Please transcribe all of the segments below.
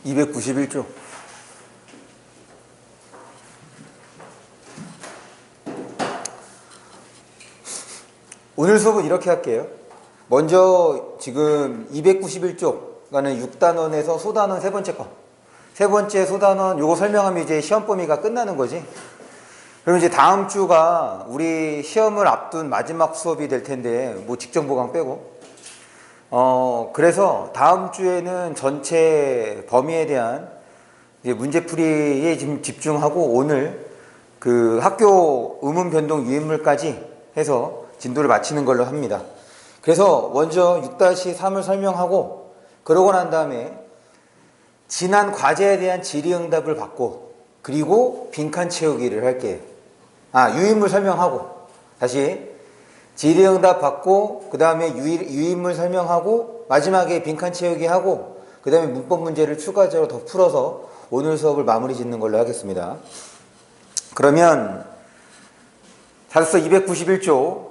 291조. 오늘 수업은 이렇게 할게요. 먼저 지금 291조가는 6단원에서 소단원 세 번째 거. 세 번째 소단원 요거 설명하면 이제 시험 범위가 끝나는 거지. 그럼 이제 다음 주가 우리 시험을 앞둔 마지막 수업이 될 텐데, 뭐 직전 보강 빼고. 그래서 다음 주에는 전체 범위에 대한 이제 문제풀이에 지금 집중하고 오늘 그 학교 의문 변동 유인물까지 해서 진도를 마치는 걸로 합니다. 그래서 먼저 6-3을 설명하고 그러고 난 다음에 지난 과제에 대한 질의응답을 받고 그리고 빈칸 채우기를 할게요. 유인물 설명하고 다시 질의응답 받고 그 다음에 유인물 설명하고 마지막에 빈칸 채우기 하고 그 다음에 문법 문제를 추가적으로 더 풀어서 오늘 수업을 마무리 짓는 걸로 하겠습니다. 그러면 자습서 291조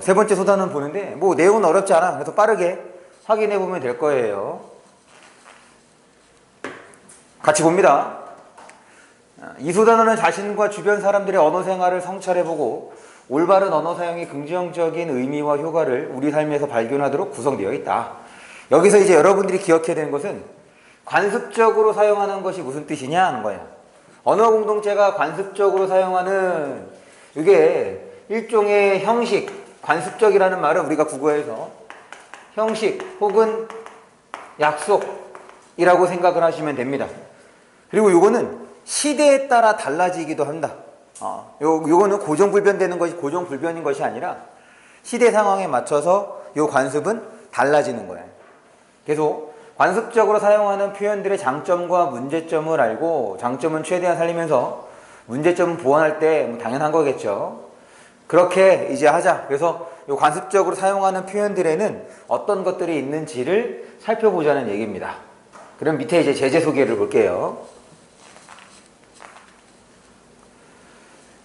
세 번째 소단원 보는데 뭐 내용은 어렵지 않아. 그래서 빠르게 확인해 보면 될 거예요. 같이 봅니다. 이 소단원은 자신과 주변 사람들의 언어 생활을 성찰해보고 올바른 언어 사용의 긍정적인 의미와 효과를 우리 삶에서 발견하도록 구성되어 있다. 여기서 이제 여러분들이 기억해야 되는 것은 관습적으로 사용하는 것이 무슨 뜻이냐 하는 거야. 언어 공동체가 관습적으로 사용하는 이게 일종의 형식, 관습적이라는 말은 우리가 국어에서 형식 혹은 약속이라고 생각을 하시면 됩니다. 그리고 요거는 시대에 따라 달라지기도 한다. 요거는 고정불변되는 것이 고정불변인 것이 아니라 시대 상황에 맞춰서 요 관습은 달라지는 거예요. 계속 관습적으로 사용하는 표현들의 장점과 문제점을 알고 장점은 최대한 살리면서 문제점은 보완할 때 당연한 거겠죠. 그렇게 이제 하자. 그래서 요 관습적으로 사용하는 표현들에는 어떤 것들이 있는지를 살펴보자는 얘기입니다. 그럼 밑에 이제 제재 소개를 볼게요.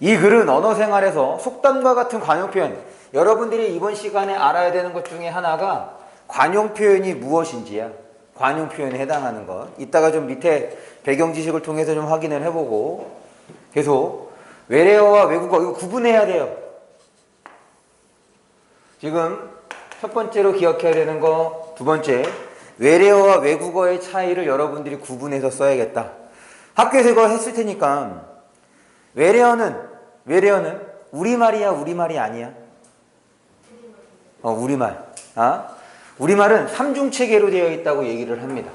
이 글은 언어 생활에서 속담과 같은 관용 표현, 여러분들이 이번 시간에 알아야 되는 것 중에 하나가 관용 표현이 무엇인지야. 관용 표현에 해당하는 것. 이따가 좀 밑에 배경 지식을 통해서 좀 확인을 해보고 계속 외래어와 외국어 이거 구분해야 돼요. 지금 첫 번째로 기억해야 되는 거, 두 번째 외래어와 외국어의 차이를 여러분들이 구분해서 써야겠다. 학교에서 이거 했을 테니까 외래어는 우리말이야, 우리말이 아니야? 우리말. 우리말은 삼중체계로 되어 있다고 얘기를 합니다.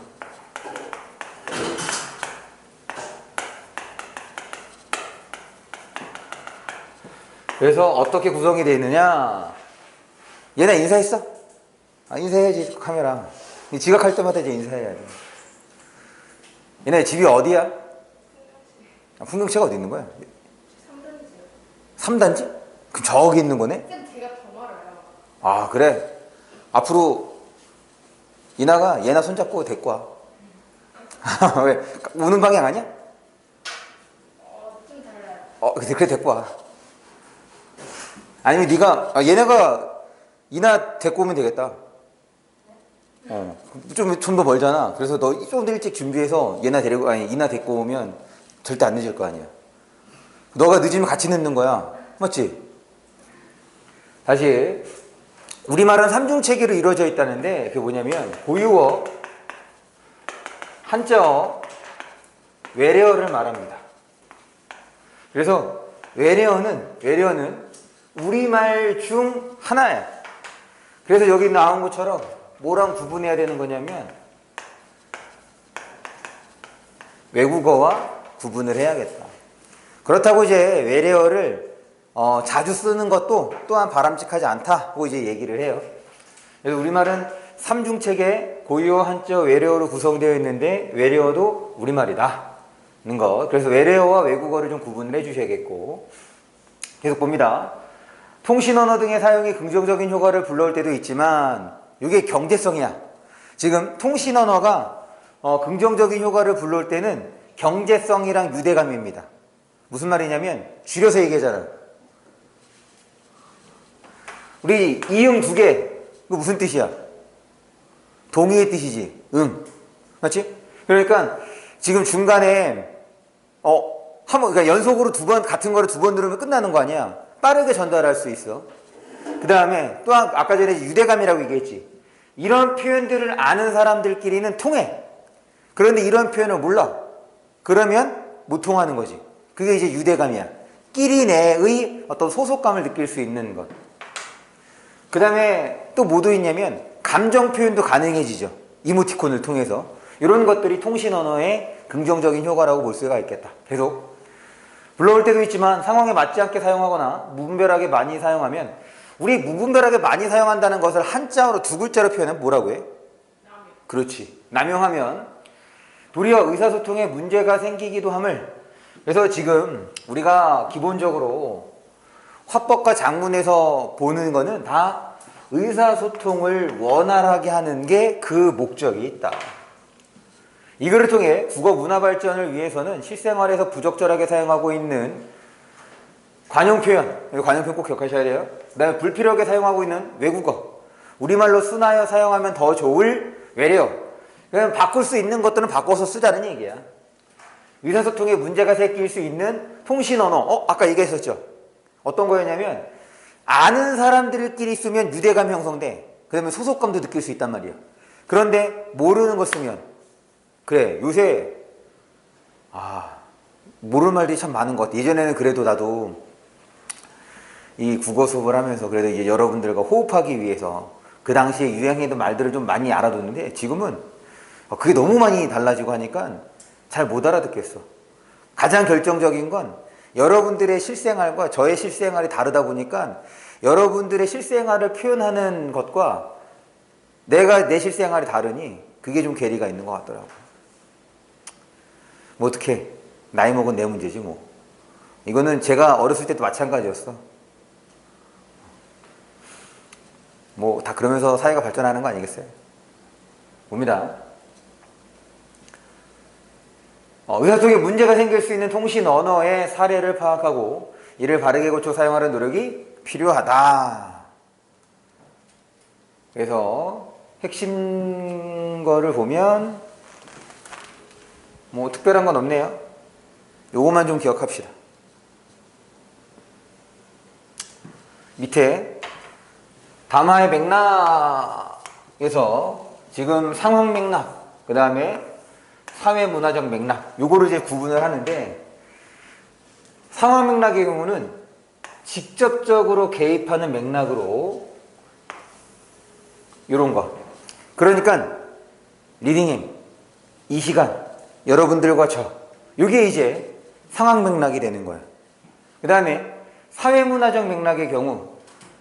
그래서 어떻게 구성이 되어 있느냐? 얘네 인사했어? 인사해야지, 카메라. 지각할 때마다 이제 인사해야 돼. 얘네 집이 어디야? 풍경채가 어디 있는 거야? 3단지요. 3단지? 그럼 저기 있는 거네? 제가 더 말아요. 그래? 앞으로 이나가 얘나 손잡고 데리고 와. 왜? 우는 방향 아니야? 좀 달라요. 그래 데리고 와. 아니면 네가 얘네가 이나 데리고 오면 되겠다. 좀 더 멀잖아. 그래서 너 좀 더 일찍 준비해서 이나 데리고 오면 절대 안 늦을 거 아니야. 너가 늦으면 같이 늦는 거야. 맞지? 다시 우리말은 삼중체계로 이루어져 있다는데 그게 뭐냐면 고유어, 한자어, 외래어를 말합니다. 그래서 외래어는 우리말 중 하나야. 그래서 여기 나온 것처럼 뭐랑 구분해야 되는 거냐면 외국어와 구분을 해야겠다. 그렇다고 이제 외래어를 자주 쓰는 것도 또한 바람직하지 않다고 이제 얘기를 해요. 그래서 우리말은 삼중체계, 고유어, 한자어, 외래어로 구성되어 있는데 외래어도 우리말이다는 거. 그래서 외래어와 외국어를 좀 구분을 해주셔야겠고 계속 봅니다. 통신언어 등의 사용이 긍정적인 효과를 불러올 때도 있지만 이게 경제성이야. 지금 통신언어가 긍정적인 효과를 불러올 때는 경제성이랑 유대감입니다. 무슨 말이냐면 줄여서 얘기하잖아. 우리 이응 두 개, 그거 무슨 뜻이야? 동의의 뜻이지. 응. 맞지? 그러니까 지금 중간에 그러니까 연속으로 두 번 같은 거를 두 번 들으면 끝나는 거 아니야. 빠르게 전달할 수 있어. 그 다음에 또 아까 전에 유대감이라고 얘기했지. 이런 표현들을 아는 사람들끼리는 통해. 그런데 이런 표현을 몰라. 그러면 못 통하는 거지. 그게 이제 유대감이야. 끼리 내의 어떤 소속감을 느낄 수 있는 것. 그 다음에 또 뭐도 있냐면 감정 표현도 가능해지죠. 이모티콘을 통해서. 이런 것들이 통신 언어의 긍정적인 효과라고 볼 수가 있겠다. 계속 불러올 때도 있지만 상황에 맞지 않게 사용하거나 무분별하게 많이 사용하면, 우리 무분별하게 많이 사용한다는 것을 한자어로 두 글자로 표현하면 뭐라고 해? 그렇지. 남용하면 도리어 의사소통에 문제가 생기기도 함을. 그래서 지금 우리가 기본적으로 화법과 작문에서 보는 거는 다 의사소통을 원활하게 하는 게 그 목적이 있다. 이거를 통해 국어 문화 발전을 위해서는 실생활에서 부적절하게 사용하고 있는 관용 표현, 이거 관용 표현 꼭 기억하셔야 돼요. 그 다음에 불필요하게 사용하고 있는 외국어, 우리말로 순하여 사용하면 더 좋을 외래어, 그냥 바꿀 수 있는 것들은 바꿔서 쓰자는 얘기야. 의사소통에 문제가 생길 수 있는 통신 언어, 아까 얘기했었죠. 어떤 거였냐면 아는 사람들끼리 쓰면 유대감 형성돼. 그러면 소속감도 느낄 수 있단 말이야. 그런데 모르는 거 쓰면, 그래, 요새 모르는 말들이 참 많은 것 같아. 예전에는 그래도 나도 이 국어 수업을 하면서 그래도 이제 여러분들과 호흡하기 위해서 그 당시에 유행했던 말들을 좀 많이 알아뒀는데, 지금은 그게 너무 많이 달라지고 하니까 잘 못 알아듣겠어. 가장 결정적인 건 여러분들의 실생활과 저의 실생활이 다르다 보니까 여러분들의 실생활을 표현하는 것과 내가 내 실생활이 다르니 그게 좀 괴리가 있는 것 같더라고. 뭐 어떡해. 나이 먹은 내 문제지 뭐. 이거는 제가 어렸을 때도 마찬가지였어. 뭐 다 그러면서 사회가 발전하는 거 아니겠어요? 봅니다. 의사소통에 문제가 생길 수 있는 통신 언어의 사례를 파악하고 이를 바르게 고쳐 사용하는 노력이 필요하다. 그래서 핵심 거를 보면 뭐 특별한 건 없네요. 요것만 좀 기억합시다. 밑에 담화의 맥락에서 지금 상황 맥락, 그 다음에 사회문화적 맥락, 요거를 이제 구분을 하는데, 상황 맥락의 경우는 직접적으로 개입하는 맥락으로 요런 거. 그러니까 리딩임, 이 시간, 여러분들과 저, 요게 이제 상황 맥락이 되는 거예요. 그 다음에 사회문화적 맥락의 경우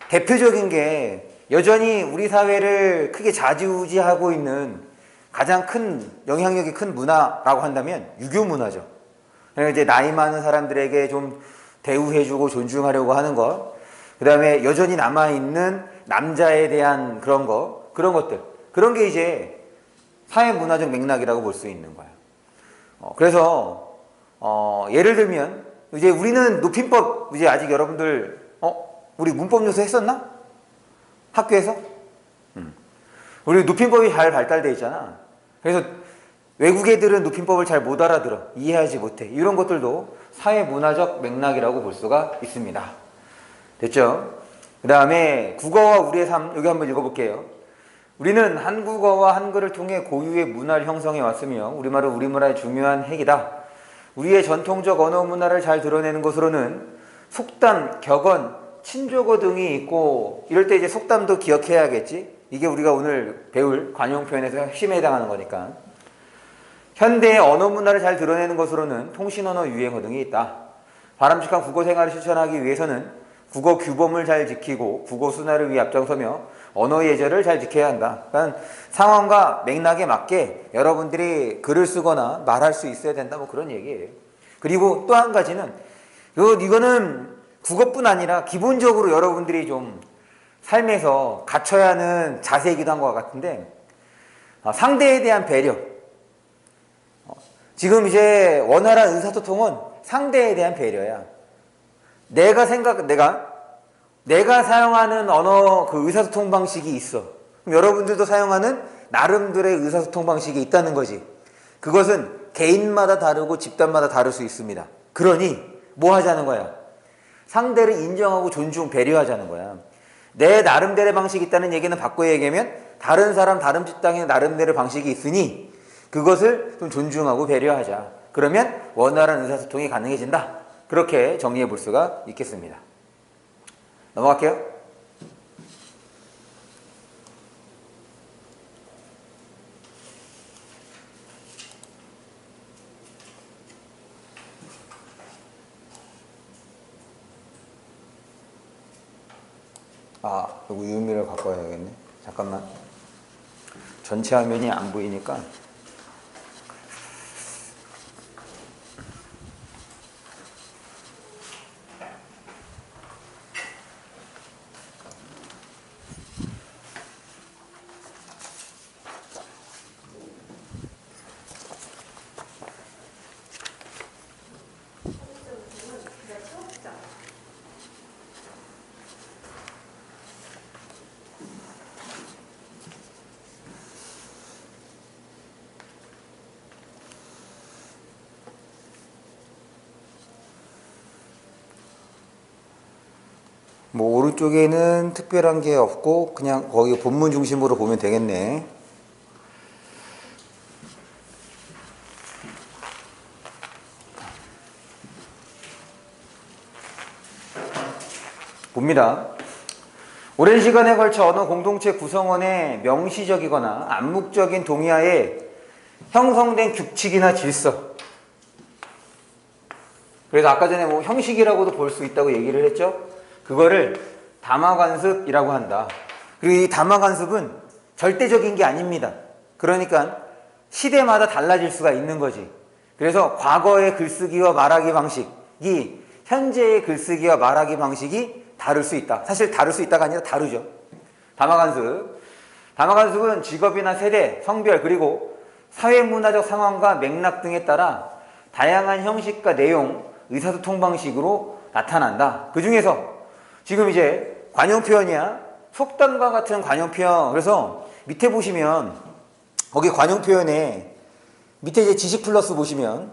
대표적인 게 여전히 우리 사회를 크게 좌지우지하고 있는 가장 큰 영향력이 큰 문화라고 한다면 유교 문화죠. 그러니까 이제 나이 많은 사람들에게 좀 대우해주고 존중하려고 하는 것, 그 다음에 여전히 남아있는 남자에 대한 그런 거, 그런 것들, 그런 게 이제 사회문화적 맥락이라고 볼 수 있는 거예요. 그래서 예를 들면 이제 우리는 높임법, 이제 아직 여러분들 우리 문법 요소 했었나? 학교에서? 우리 높임법이 잘 발달돼 있잖아. 그래서 외국 애들은 높임법을 잘 못 알아들어, 이해하지 못해. 이런 것들도 사회문화적 맥락이라고 볼 수가 있습니다. 됐죠? 그 다음에 국어와 우리의 삶, 여기 한번 읽어볼게요. 우리는 한국어와 한글을 통해 고유의 문화를 형성해 왔으며 우리말은 우리 문화의 중요한 핵이다. 우리의 전통적 언어 문화를 잘 드러내는 것으로는 속담, 격언, 친족어 등이 있고, 이럴 때 이제 속담도 기억해야겠지. 이게 우리가 오늘 배울 관용 표현에서 핵심에 해당하는 거니까. 현대의 언어 문화를 잘 드러내는 것으로는 통신언어 유행어 등이 있다. 바람직한 국어 생활을 실천하기 위해서는 국어 규범을 잘 지키고 국어 순화를 위해 앞장서며 언어 예절을 잘 지켜야 한다. 그러니까 상황과 맥락에 맞게 여러분들이 글을 쓰거나 말할 수 있어야 된다, 뭐 그런 얘기예요. 그리고 또 한 가지는 이거는 국어뿐 아니라 기본적으로 여러분들이 좀 삶에서 갖춰야 하는 자세이기도 한 것 같은데, 상대에 대한 배려. 지금 이제 원활한 의사소통은 상대에 대한 배려야. 내가 사용하는 언어, 그 의사소통 방식이 있어. 그럼 여러분들도 사용하는 나름대로의 의사소통 방식이 있다는 거지. 그것은 개인마다 다르고 집단마다 다를 수 있습니다. 그러니 뭐 하자는 거야? 상대를 인정하고 존중, 배려하자는 거야. 내 나름대로의 방식이 있다는 얘기는 바꿔 얘기하면 다른 사람, 다른 집단의 나름대로의 방식이 있으니 그것을 좀 존중하고 배려하자. 그러면 원활한 의사소통이 가능해진다. 그렇게 정리해 볼 수가 있겠습니다. 넘어갈게요. 여기 유미를 갖고 와야겠네. 잠깐만. 전체 화면이 안 보이니까. 뭐 오른쪽에는 특별한 게 없고 그냥 거기 본문 중심으로 보면 되겠네. 봅니다. 오랜 시간에 걸쳐 어느 공동체 구성원의 명시적이거나 암묵적인 동의하에 형성된 규칙이나 질서. 그래서 아까 전에 뭐 형식이라고도 볼 수 있다고 얘기를 했죠. 그거를 담화관습이라고 한다. 그리고 이 담화관습은 절대적인 게 아닙니다. 그러니까 시대마다 달라질 수가 있는 거지. 그래서 과거의 글쓰기와 말하기 방식이 현재의 글쓰기와 말하기 방식이 다를 수 있다. 사실 다를 수 있다가 아니라 다르죠. 담화관습. 담화관습은 직업이나 세대, 성별 그리고 사회문화적 상황과 맥락 등에 따라 다양한 형식과 내용, 의사소통 방식으로 나타난다. 그 중에서 지금 이제 관용 표현이야. 속담과 같은 관용 표현. 그래서 밑에 보시면 거기 관용 표현에 밑에 이제 지식 플러스 보시면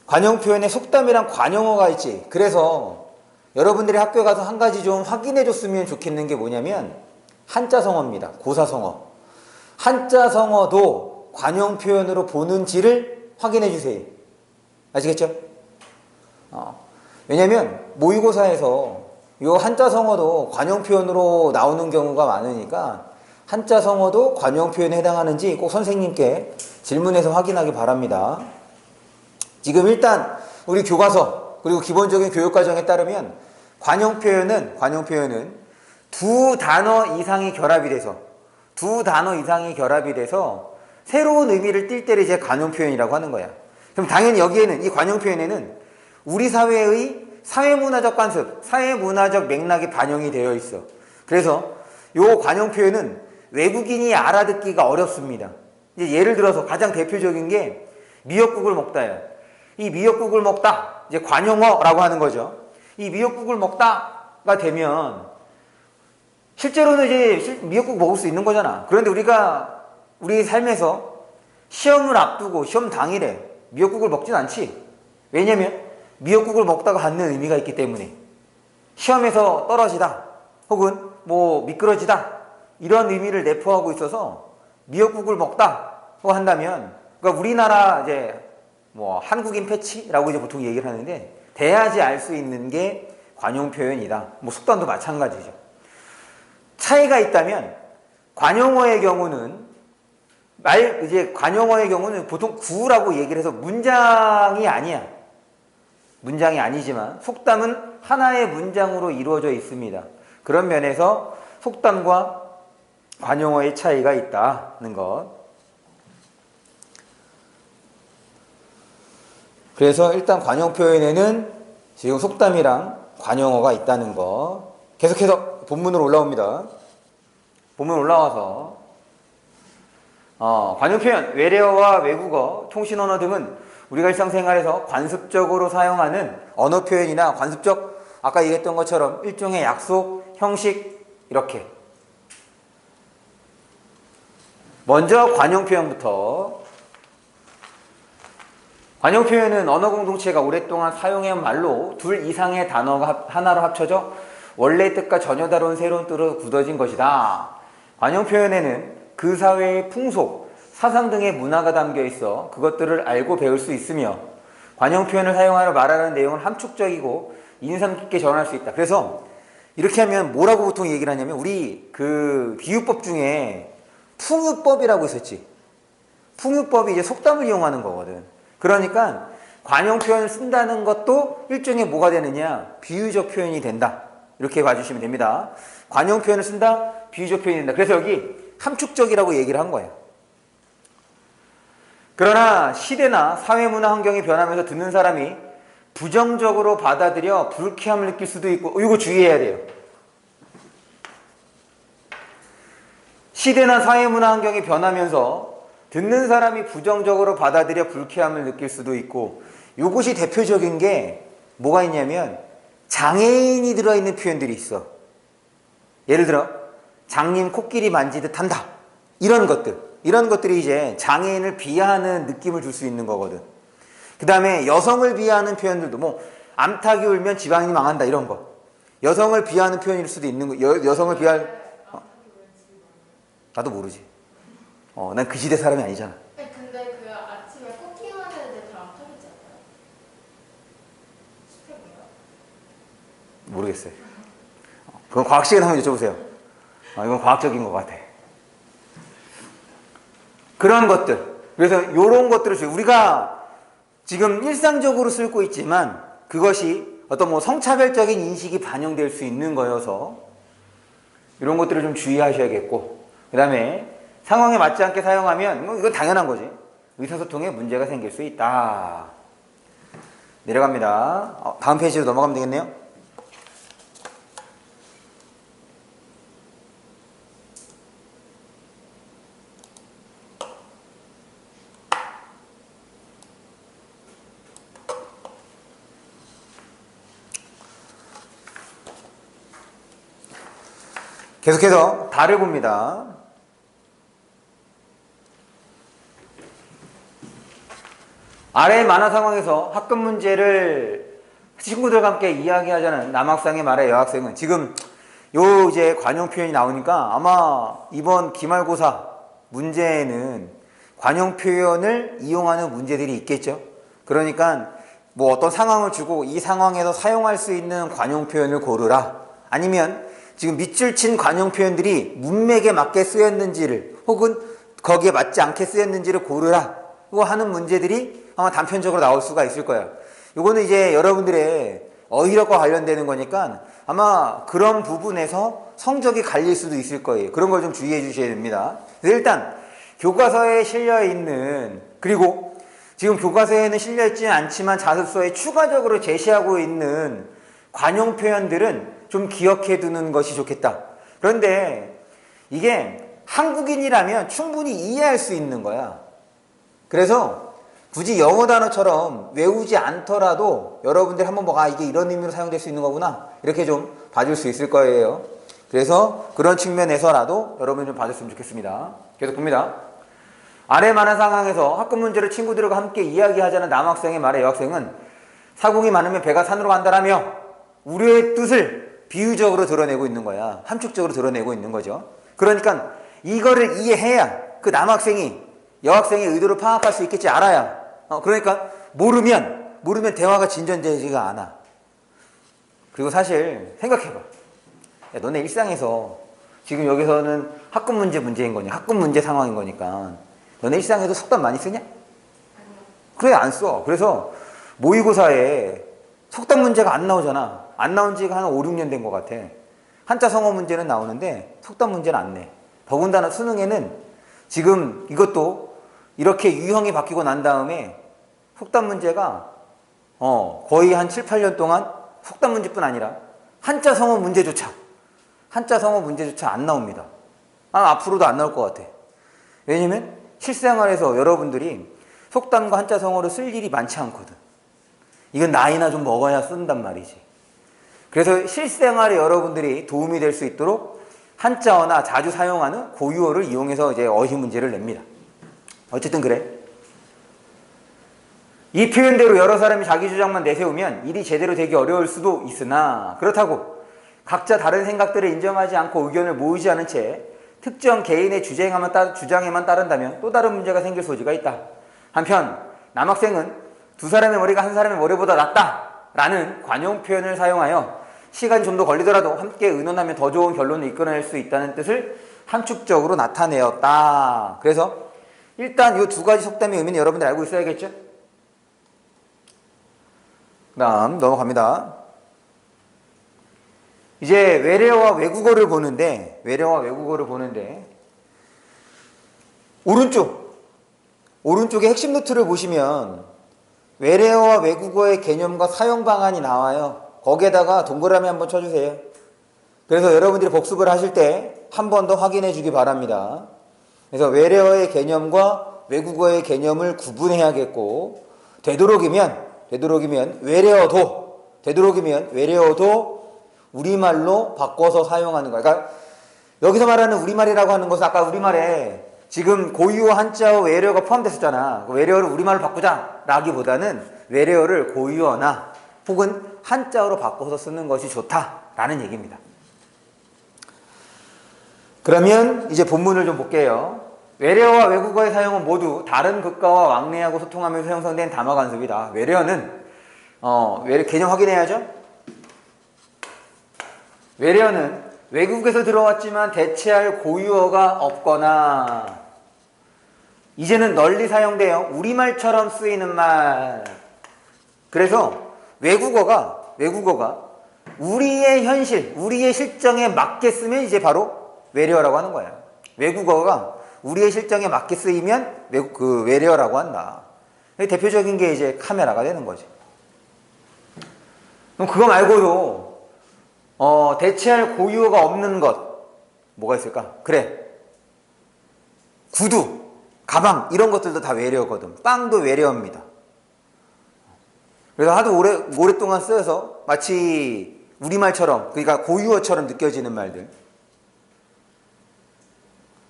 관용 표현에 속담이랑 관용어가 있지. 그래서 여러분들이 학교에 가서 한 가지 좀 확인해 줬으면 좋겠는 게 뭐냐면 한자성어입니다. 고사성어. 한자성어도 관용 표현으로 보는지를 확인해 주세요. 아시겠죠? 왜냐면 모의고사에서 이 한자성어도 관용 표현으로 나오는 경우가 많으니까 한자성어도 관용 표현에 해당하는지 꼭 선생님께 질문해서 확인하기 바랍니다. 지금 일단 우리 교과서 그리고 기본적인 교육과정에 따르면 관용 표현은 두 단어 이상이 결합이 돼서 새로운 의미를 띌 때를 이제 관용 표현이라고 하는 거야. 그럼 당연히 여기에는 이 관용 표현에는 우리 사회의 사회문화적 관습, 사회문화적 맥락이 반영이 되어 있어. 그래서 이 관용 표현은 외국인이 알아듣기가 어렵습니다. 이제 예를 들어서 가장 대표적인 게 미역국을 먹다야. 이 미역국을 먹다, 이제 관용어라고 하는 거죠. 이 미역국을 먹다가 되면 실제로는 이제 미역국 먹을 수 있는 거잖아. 그런데 우리가 우리 삶에서 시험을 앞두고 시험 당일에 미역국을 먹진 않지. 왜냐면 미역국을 먹다가 갖는 의미가 있기 때문에 시험에서 떨어지다 혹은 뭐 미끄러지다 이런 의미를 내포하고 있어서 미역국을 먹다고 한다면 그러니까 우리나라 이제 뭐 한국인 패치라고 이제 보통 얘기를 하는데 돼야지 알 수 있는 게 관용 표현이다. 뭐 속담도 마찬가지죠. 차이가 있다면 관용어의 경우는 관용어의 경우는 보통 구라고 얘기를 해서 문장이 아니야. 문장이 아니지만 속담은 하나의 문장으로 이루어져 있습니다. 그런 면에서 속담과 관용어의 차이가 있다는 것. 그래서 일단 관용 표현에는 지금 속담이랑 관용어가 있다는 것. 계속해서 본문으로 올라옵니다. 본문 올라와서 관용 표현, 외래어와 외국어, 통신언어 등은 우리가 일상생활에서 관습적으로 사용하는 언어 표현이나 관습적, 아까 얘기했던 것처럼 일종의 약속, 형식 이렇게. 먼저 관용 표현부터. 관용 표현은 언어 공동체가 오랫동안 사용해온 말로 둘 이상의 단어가 하나로 합쳐져 원래 뜻과 전혀 다른 새로운 뜻으로 굳어진 것이다. 관용 표현에는 그 사회의 풍속, 사상 등의 문화가 담겨 있어 그것들을 알고 배울 수 있으며 관용 표현을 사용하여 말하는 내용은 함축적이고 인상 깊게 전할 수 있다. 그래서 이렇게 하면 뭐라고 보통 얘기를 하냐면 우리 그 비유법 중에 풍유법이라고 있었지. 풍유법이 이제 속담을 이용하는 거거든. 그러니까 관용 표현을 쓴다는 것도 일종의 뭐가 되느냐? 비유적 표현이 된다. 이렇게 봐주시면 됩니다. 관용 표현을 쓴다, 비유적 표현이 된다. 그래서 여기 함축적이라고 얘기를 한 거예요. 그러나 시대나 사회문화 환경이 변하면서 듣는 사람이 부정적으로 받아들여 불쾌함을 느낄 수도 있고 이거 주의해야 돼요. 시대나 사회문화 환경이 변하면서 듣는 사람이 부정적으로 받아들여 불쾌함을 느낄 수도 있고 이것이 대표적인 게 뭐가 있냐면 장애인이 들어있는 표현들이 있어. 예를 들어 장님 코끼리 만지듯 한다. 이런 것들이 이제 장애인을 비하하는 느낌을 줄 수 있는 거거든. 그 다음에 여성을 비하하는 표현들도 뭐 암탉이 울면 지방이 망한다 이런 거. 여성을 비하하는 표현일 수도 있는 거. 여성을 비할 나도 모르지. 난 그 시대 사람이 아니잖아. 근데 그 아침에 코팅하는 애들 다 암탉이지 않나요? 스펙인가? 모르겠어요. 그건 과학 시간에 한번 여쭤보세요. 이건 과학적인 것 같아. 그런 것들. 그래서 이런 것들을 우리가 지금 일상적으로 쓰고 있지만 그것이 어떤 뭐 성차별적인 인식이 반영될 수 있는 거여서 이런 것들을 좀 주의하셔야겠고 그 다음에 상황에 맞지 않게 사용하면 뭐 이건 당연한 거지. 의사소통에 문제가 생길 수 있다. 내려갑니다. 다음 페이지로 넘어가면 되겠네요. 계속해서 달을 봅니다. 아래의 만화 상황에서 학급 문제를 친구들과 함께 이야기하자는 남학생의 말에 여학생은 지금 요 이제 관용 표현이 나오니까 아마 이번 기말고사 문제에는 관용 표현을 이용하는 문제들이 있겠죠. 그러니까 뭐 어떤 상황을 주고 이 상황에서 사용할 수 있는 관용 표현을 고르라. 아니면 지금 밑줄 친 관용 표현들이 문맥에 맞게 쓰였는지를 혹은 거기에 맞지 않게 쓰였는지를 고르라고 하는 문제들이 아마 단편적으로 나올 수가 있을 거예요. 이거는 이제 여러분들의 어휘력과 관련되는 거니까 아마 그런 부분에서 성적이 갈릴 수도 있을 거예요. 그런 걸 좀 주의해 주셔야 됩니다. 일단 교과서에 실려 있는 그리고 지금 교과서에는 실려 있지는 않지만 자습서에 추가적으로 제시하고 있는 관용 표현들은 좀 기억해 두는 것이 좋겠다. 그런데 이게 한국인이라면 충분히 이해할 수 있는 거야. 그래서 굳이 영어 단어처럼 외우지 않더라도 여러분들 한번 이게 이런 의미로 사용될 수 있는 거구나 이렇게 좀 봐줄 수 있을 거예요. 그래서 그런 측면에서라도 여러분이 좀 봐줬으면 좋겠습니다. 계속 봅니다. 아래 만한 상황에서 학급 문제를 친구들과 함께 이야기하자는 남학생의 말에 여학생은 사공이 많으면 배가 산으로 간다라며 우려의 뜻을 비유적으로 드러내고 있는 거야. 함축적으로 드러내고 있는 거죠. 그러니까 이거를 이해해야 그 남학생이 여학생의 의도를 파악할 수 있겠지. 알아야. 그러니까 모르면 대화가 진전되지가 않아. 그리고 사실 생각해봐. 야, 너네 일상에서 지금 여기서는 학급 문제인 거냐, 학급 문제 상황인 거니까 너네 일상에도 속담 많이 쓰냐? 그래 안 써. 그래서 모의고사에 속담 문제가 안 나오잖아. 안 나온 지가 한 5, 6년 된 것 같아. 한자 성어 문제는 나오는데 속담 문제는 안 내. 더군다나 수능에는 지금 이것도 이렇게 유형이 바뀌고 난 다음에 속담 문제가 거의 한 7, 8년 동안 속담 문제뿐 아니라 한자 성어 문제조차 안 나옵니다. 앞으로도 안 나올 것 같아. 왜냐면 실생활에서 여러분들이 속담과 한자 성어를 쓸 일이 많지 않거든. 이건 나이나 좀 먹어야 쓴단 말이지. 그래서 실생활에 여러분들이 도움이 될 수 있도록 한자어나 자주 사용하는 고유어를 이용해서 이제 어휘 문제를 냅니다. 어쨌든 그래. 이 표현대로 여러 사람이 자기 주장만 내세우면 일이 제대로 되기 어려울 수도 있으나 그렇다고 각자 다른 생각들을 인정하지 않고 의견을 모으지 않은 채 특정 개인의 주장에만 따른다면 또 다른 문제가 생길 소지가 있다. 한편 남학생은 두 사람의 머리가 한 사람의 머리보다 낫다라는 관용 표현을 사용하여 시간이 좀 더 걸리더라도 함께 의논하면 더 좋은 결론을 이끌어낼 수 있다는 뜻을 함축적으로 나타내었다. 그래서 일단 이 두 가지 속담의 의미는 여러분들 알고 있어야겠죠? 그 다음 넘어갑니다. 이제 외래어와 외국어를 보는데 오른쪽에 핵심 노트를 보시면 외래어와 외국어의 개념과 사용 방안이 나와요. 거기에다가 동그라미 한번 쳐주세요. 그래서 여러분들이 복습을 하실 때 한 번 더 확인해 주기 바랍니다. 그래서 외래어의 개념과 외국어의 개념을 구분해야겠고 되도록이면 외래어도 우리말로 바꿔서 사용하는 거야. 그러니까 여기서 말하는 우리말이라고 하는 것은 아까 우리말에 지금 고유어 한자어 외래어가 포함됐었잖아. 외래어를 우리말로 바꾸자라기보다는 외래어를 고유어나 혹은 한자어로 바꿔서 쓰는 것이 좋다라는 얘기입니다. 그러면 이제 본문을 좀 볼게요. 외래어와 외국어의 사용은 모두 다른 국가와 왕래하고 소통하면서 형성된 단어 간섭이다. 외래어는 개념 확인해야죠. 외래어는 외국에서 들어왔지만 대체할 고유어가 없거나 이제는 널리 사용되어 우리말처럼 쓰이는 말. 그래서 외국어가 우리의 현실, 우리의 실정에 맞게 쓰면 이제 바로 외래어라고 하는 거예요. 외국어가 우리의 실정에 맞게 쓰이면 외래어라고 한다. 대표적인 게 이제 카메라가 되는 거지. 그럼 그거 말고도 대체할 고유어가 없는 것 뭐가 있을까? 그래, 구두, 가방 이런 것들도 다 외래어거든. 빵도 외래어입니다. 그래서 하도 오랫동안 쓰여서 마치 우리말처럼, 그러니까 고유어처럼 느껴지는 말들.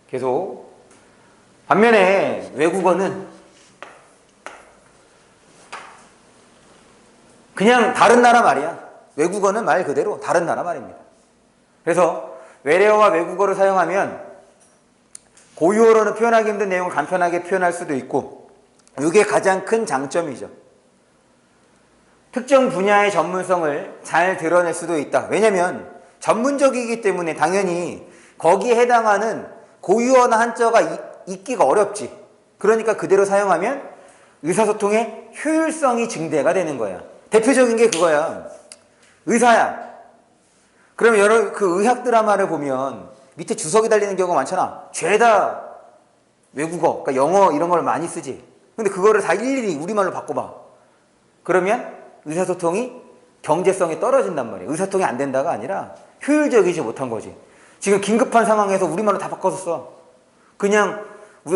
계속. 반면에 외국어는 그냥 다른 나라 말이야. 외국어는 말 그대로 다른 나라 말입니다. 그래서 외래어와 외국어를 사용하면 고유어로는 표현하기 힘든 내용을 간편하게 표현할 수도 있고, 이게 가장 큰 장점이죠. 특정 분야의 전문성을 잘 드러낼 수도 있다. 왜냐면 전문적이기 때문에 당연히 거기에 해당하는 고유어나 한자어가 있기가 어렵지. 그러니까 그대로 사용하면 의사소통의 효율성이 증대가 되는 거야. 대표적인 게 그거야. 의사야. 그러면 그 의학 드라마를 보면 밑에 주석이 달리는 경우가 많잖아. 죄다 외국어, 그러니까 영어 이런 걸 많이 쓰지. 근데 그거를 다 일일이 우리말로 바꿔봐. 그러면 의사소통이 경제성이 떨어진단 말이에요. 의사소통이 안 된다가 아니라 효율적이지 못한 거지. 지금 긴급한 상황에서 우리말로 다 바꿔서 써. 그냥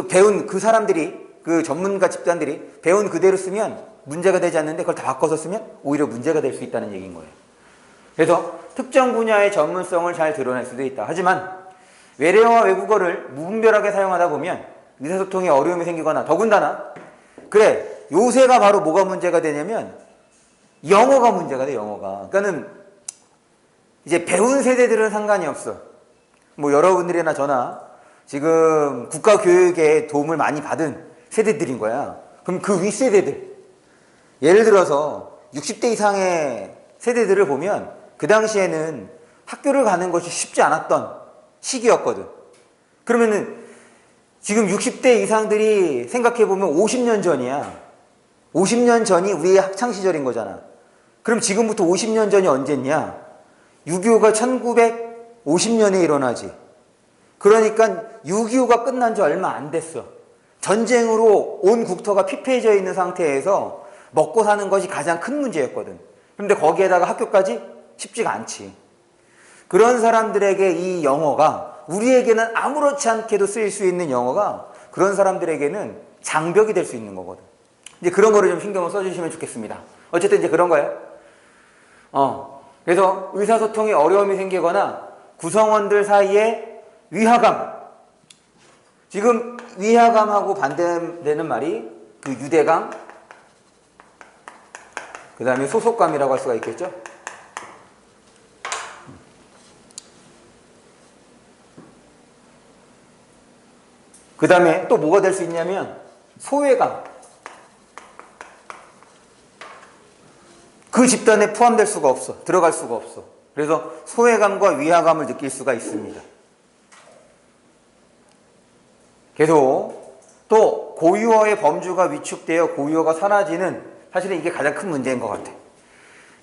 배운 그 사람들이, 그 전문가 집단들이 배운 그대로 쓰면 문제가 되지 않는데 그걸 다 바꿔서 쓰면 오히려 문제가 될 수 있다는 얘기인 거예요. 그래서 특정 분야의 전문성을 잘 드러낼 수도 있다. 하지만 외래어와 외국어를 무분별하게 사용하다 보면 의사소통에 어려움이 생기거나, 더군다나 그래, 요새가 바로 뭐가 문제가 되냐면 영어가 문제가 돼. 영어가. 그러니까는 이제 배운 세대들은 상관이 없어. 뭐 여러분들이나 저나 지금 국가 교육에 도움을 많이 받은 세대들인 거야. 그럼 그 윗세대들, 예를 들어서 60대 이상의 세대들을 보면 그 당시에는 학교를 가는 것이 쉽지 않았던 시기였거든. 그러면은 지금 60대 이상들이 생각해보면 50년 전이야. 50년 전이 우리의 학창시절인 거잖아. 그럼 지금부터 50년 전이 언제냐? 6.25가 1950년에 일어나지. 그러니까 6.25가 끝난 지 얼마 안 됐어. 전쟁으로 온 국토가 피폐해져 있는 상태에서 먹고 사는 것이 가장 큰 문제였거든. 그런데 거기에다가 학교까지 쉽지가 않지. 그런 사람들에게 이 영어가, 우리에게는 아무렇지 않게도 쓰일 수 있는 영어가 그런 사람들에게는 장벽이 될 수 있는 거거든. 이제 그런 거를 좀 신경을 써주시면 좋겠습니다. 어쨌든 이제 그런 거예요. 그래서 의사소통에 어려움이 생기거나 구성원들 사이에 위화감, 지금 위화감하고 반대되는 말이 그 유대감, 그 다음에 소속감이라고 할 수가 있겠죠. 그 다음에 또 뭐가 될 수 있냐면 소외감. 그 집단에 포함될 수가 없어. 들어갈 수가 없어. 그래서 소외감과 위화감을 느낄 수가 있습니다. 계속 또 고유어의 범주가 위축되어 고유어가 사라지는, 사실은 이게 가장 큰 문제인 것 같아.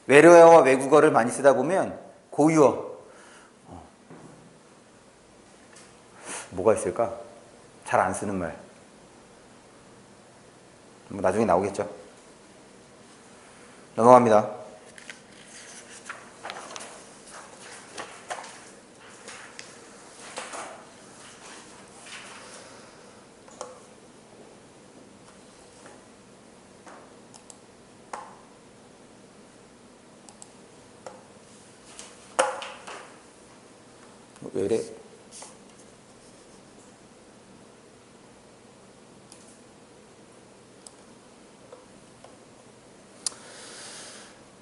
외래어와 외국어를 많이 쓰다 보면 고유어 뭐가 있을까? 잘 안 쓰는 말. 뭐 나중에 나오겠죠. 넘어갑니다. 왜 이래?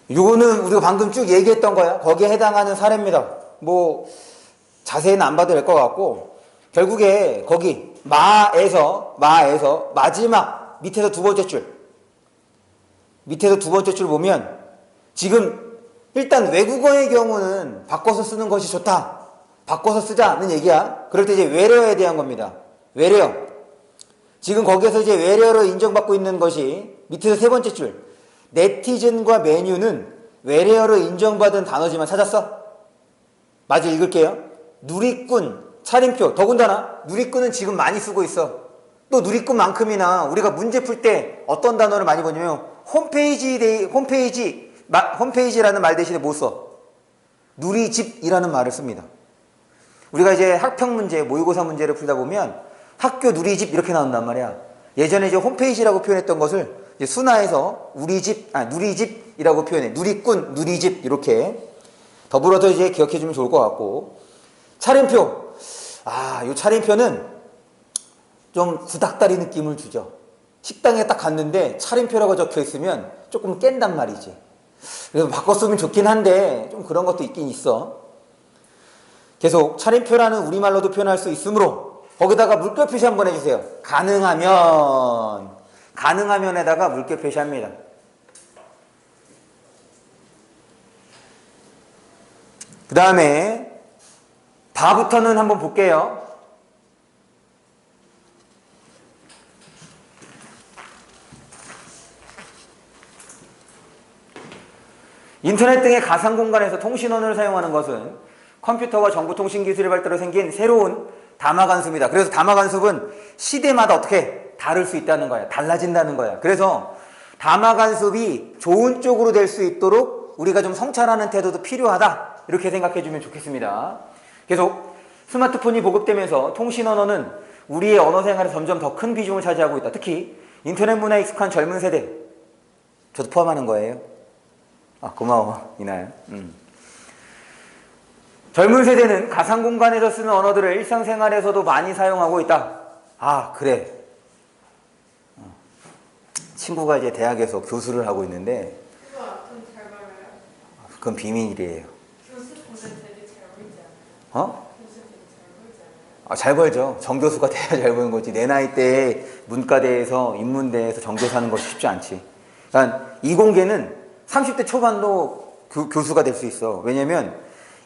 이거는 우리가 방금 쭉 얘기했던 거야. 거기에 해당하는 사례입니다. 뭐 자세히는 안 봐도 될 것 같고, 결국에 거기 마에서 마지막 밑에서 두 번째 줄, 밑에서 두 번째 줄 보면 지금 일단 외국어의 경우는 바꿔서 쓰는 것이 좋다, 바꿔서 쓰자는 얘기야. 그럴 때 이제 외래어에 대한 겁니다. 외래어. 지금 거기에서 이제 외래어로 인정받고 있는 것이 밑에서 세 번째 줄, 네티즌과 메뉴는 외래어로 인정받은 단어지만 찾았어? 마저 읽을게요. 누리꾼, 차림표. 더군다나 누리꾼은 지금 많이 쓰고 있어. 또 누리꾼만큼이나 우리가 문제 풀 때 어떤 단어를 많이 보냐면 홈페이지라는 말 대신에 뭐 써? 누리집이라는 말을 씁니다. 우리가 이제 학평 문제, 모의고사 문제를 풀다 보면 학교 누리집 이렇게 나온단 말이야. 예전에 이제 홈페이지라고 표현했던 것을 이제 순화해서 누리집이라고 표현해. 누리꾼, 누리집 이렇게 더불어서 이제 기억해주면 좋을 것 같고, 차림표. 이 차림표는 좀 구닥다리 느낌을 주죠. 식당에 딱 갔는데 차림표라고 적혀 있으면 조금 깬단 말이지. 그래서 바꿔 쓰면 좋긴 한데 좀 그런 것도 있긴 있어. 계속 차림표라는 우리말로도 표현할 수 있으므로 거기다가 물결 표시 한번 해주세요. 가능하면에다가 물결 표시합니다. 그 다음에 다부터는 한번 볼게요. 인터넷 등의 가상 공간에서 통신원을 사용하는 것은 컴퓨터와 정보통신기술의 발달로 생긴 새로운 담화간섭입니다. 그래서 담화간섭은 시대마다 어떻게 다를 수 있다는 거야. 달라진다는 거야. 그래서 담화간섭이 좋은 쪽으로 될 수 있도록 우리가 좀 성찰하는 태도도 필요하다. 이렇게 생각해 주면 좋겠습니다. 계속 스마트폰이 보급되면서 통신 언어는 우리의 언어 생활에 점점 더 큰 비중을 차지하고 있다. 특히 인터넷 문화에 익숙한 젊은 세대, 저도 포함하는 거예요. 고마워 이나야. 젊은 세대는 가상 공간에서 쓰는 언어들을 일상생활에서도 많이 사용하고 있다. 그래. 친구가 이제 대학에서 교수를 하고 있는데, 그거 좀 잘 말해요. 그건 비밀이에요. 교수 보면 되게 잘 보이지 않아요? 교수 되게 잘 보이지 않아요? 잘 벌죠. 정교수가 돼야 잘 보는 거지. 내 나이 때에 문과대에서 인문대에서 정교수 하는 것이 쉽지 않지. 그러니까 이공계는 30대 초반도 교수가 될 수 있어. 왜냐면